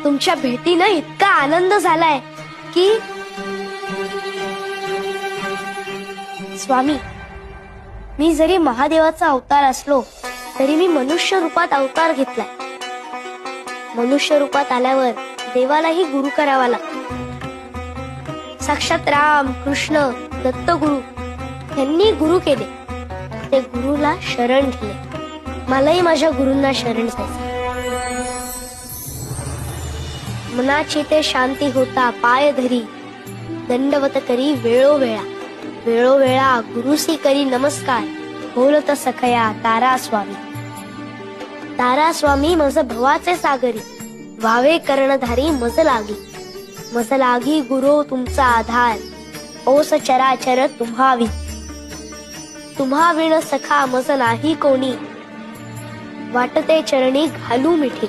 तुमच्या भेटीनं इतका आनंद झालाय की स्वामी, मी जरी महादेवाचा अवतार असलो तरी मी मनुष्य रूपात अवतार घेतलाय. मनुष्य रूपात आल्यावर देवालाही गुरु करावा लागतो. साक्षात राम, कृष्ण, दत्तगुरु यांनी गुरु केले. ते गुरुला शरण दिले. मलाही माझ्या गुरूंना शरण जायचं. मनाची ते शांती होता पाय धरी, दंडवत करी वेळोवेळा. वेळोवेळा गुरुसी करी नमस्कार, बोलत सखया तारा स्वामी. तारा स्वामी मज भवाचे सागरी, व्हावे कर्णधारी मज लागी. मज लागी गुरु तुमचा आधार, ओस चराचर तुम्हावी. तुम्हा विण सखा मज नाही कोणी, वाटते चरणी घालू मिठी.